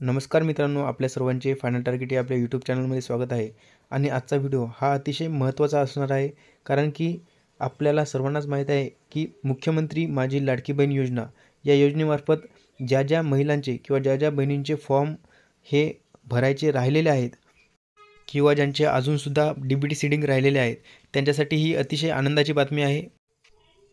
नमस्कार मित्रांनो, आपल्या सर्वांचे फायनल टार्गेट या आपल्या यूट्यूब चॅनलमध्ये स्वागत आहे. आणि आजचा व्हिडिओ हा अतिशय महत्त्वाचा असणार आहे, कारण की आपल्याला सर्वांनाच माहीत आहे की मुख्यमंत्री माझी लाडकी बहीण योजना या योजनेमार्फत ज्या ज्या महिलांचे किंवा ज्या ज्या बहिणींचे फॉर्म हे भरायचे राहिलेले आहेत किंवा ज्यांचे अजूनसुद्धा DBT सीडिंग राहिलेले आहेत, त्यांच्यासाठी ही अतिशय आनंदाची बातमी आहे.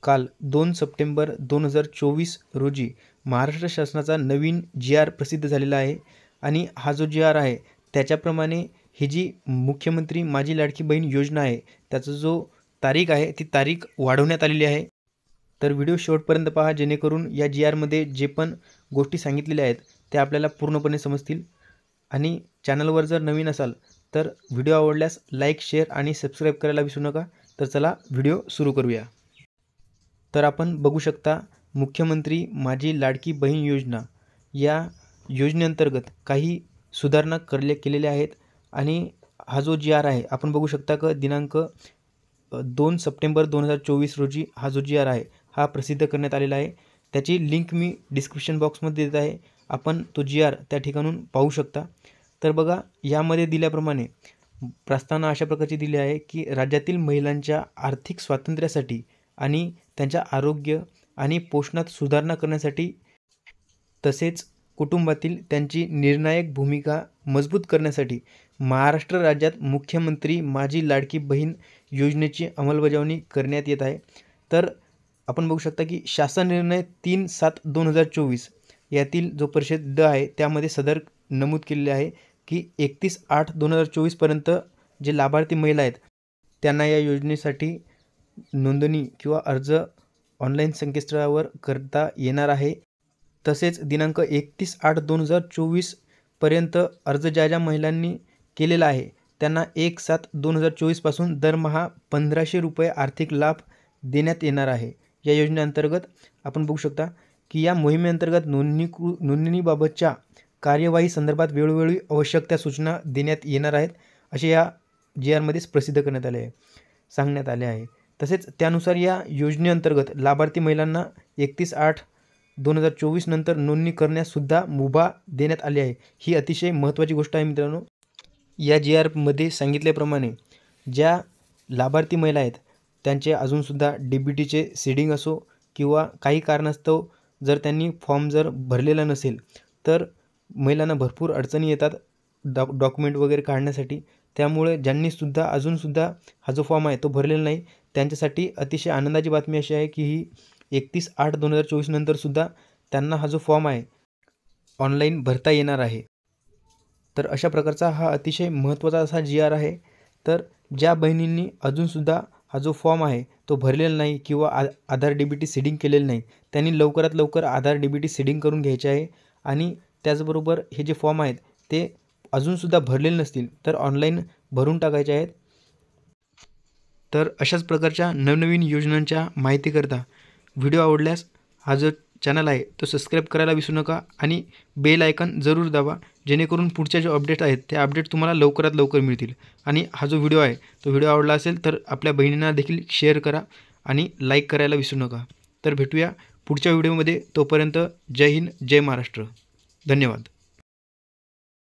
काल 2 सप्टेंबर 2024 रोजी महाराष्ट्र शासनाचा नवीन जी.आर. प्रसिद्ध झालेला आहे आणि हा जो जी.आर. आहे त्याच्याप्रमाणे ही जी मुख्यमंत्री माझी लाडकी बहीण योजना आहे, त्याचा जो तारीख आहे ती तारीख वाढवण्यात आलेली आहे. तर व्हिडिओ शेवटपर्यंत पहा, जेणेकरून या जी.आरमध्ये जे पण गोष्टी सांगितलेल्या आहेत त्या आपल्याला पूर्णपणे समजतील. आणि चॅनलवर जर नवीन असाल तर व्हिडिओ आवडल्यास लाईक, शेअर आणि सबस्क्राईब करायला विसरू नका. तर चला व्हिडिओ सुरू करूया. तर आपण बघू शकता, मुख्यमंत्री माझी लाडकी बहीण योजना या योजनेअंतर्गत काही सुधारणा केलेल्या आहेत. आणि हा जो जी.आर. आहे आपण बघू शकता की दिनांक 2 सप्टेंबर 2024 रोजी हा जो जी.आर. आहे हा प्रसिद्ध करण्यात आलेला आहे. त्याची लिंक मी डिस्क्रिप्शन बॉक्समध्ये देत आहे. आपण तो जी.आर. त्या ठिकाणून पाहू शकता. तर बघा, यामध्ये दिल्याप्रमाणे प्रस्तावना अशा प्रकारची दिली आहे की राज्यातील महिलांच्या आर्थिक स्वातंत्र्यासाठी आणि त्यांच्या आरोग्य आणि पोषणात सुधारणा करण्यासाठी, तसेच कुटुंबातील त्यांची निर्णायक भूमिका मजबूत करण्यासाठी महाराष्ट्र राज्यात मुख्यमंत्री माझी लाडकी बहीण योजनेची अंमलबजावणी करण्यात येत आहे. तर आपण बघू शकता की शासन निर्णय 3/7/2024 यातील जो परिषद आहे त्यामध्ये सदर नमूद केलेले आहे की 31/8/2024 पर्यंत जे लाभार्थी महिला आहेत त्यांना या योजनेसाठी नोंदणी किंवा अर्ज ऑनलाईन संकेतस्थळावर करता येणार आहे. तसेच दिनांक 31/8/2024 पर्यंत अर्ज ज्या ज्या महिलांनी केलेला आहे त्यांना 1/7/2024 पासून दरमहा 1500 रुपये आर्थिक लाभ देण्यात येणार आहे. या योजनेअंतर्गत आपण बघू शकता की या मोहिमेअंतर्गत नोंदणीबाबतच्या कार्यवाही संदर्भात वेळोवेळी आवश्यक त्या सूचना देण्यात येणार आहेत, असे या जी.आरमध्येच प्रसिद्ध करण्यात आले आहे, सांगण्यात आले आहे. तसेच त्यानुसार या योजनेअंतर्गत लाभार्थी महिलांना 31/8/2024 नंतर नोंदणी करण्याससुद्धा मुभा देण्यात आली आहे. ही अतिशय महत्त्वाची गोष्ट आहे मित्रांनो. या जी.आरमध्ये सांगितल्याप्रमाणे ज्या लाभार्थी महिला आहेत त्यांचे अजूनसुद्धा DBTचे सीडिंग असो किंवा काही कारणास्तव जर त्यांनी फॉर्म जर भरलेला नसेल तर महिलांना भरपूर अडचणी येतात डॉक्युमेंट वगैरे काढण्यासाठी. त्यामुळे ज्यांनीसुद्धा अजूनसुद्धा हा जो फॉर्म आहे तो भरलेला नाही त्यांच्यासाठी अतिशय आनंदाची बातमी अशी आहे की ही 31/8/2024 नंतरसुद्धा त्यांना हा जो फॉर्म आहे ऑनलाईन भरता येणार आहे. तर अशा प्रकारचा हा अतिशय महत्त्वाचा असा जी.आर. आहे. तर ज्या बहिणींनी अजूनसुद्धा हा जो फॉर्म आहे तो भरलेला नाही किंवा आधार DBT सीडिंग केलेलं नाही त्यांनी लवकरात लवकर आधार DBT सीडिंग करून घ्यायचे आहे. आणि त्याचबरोबर हे जे फॉर्म आहेत ते अजूनसुद्धा भरलेले नसतील तर ऑनलाईन भरून टाकायचे आहेत. तर अशाच प्रकारच्या नवनवीन योजनांच्या माहितीकरता व्हिडिओ आवडल्यास हा जो चॅनल आहे तो सबस्क्राईब करायला विसरू नका आणि बेल आयकन जरूर दाबा, जेणेकरून पुढच्या जे अपडेट आहेत ते अपडेट तुम्हाला लवकरात लवकर मिळतील. आणि हा जो व्हिडिओ आहे तो व्हिडिओ आवडला असेल तर आपल्या बहिणींना देखील शेअर करा आणि लाईक करायला विसरू नका. तर भेटूया पुढच्या व्हिडिओमध्ये. तोपर्यंत जय हिंद, जय महाराष्ट्र. धन्यवाद.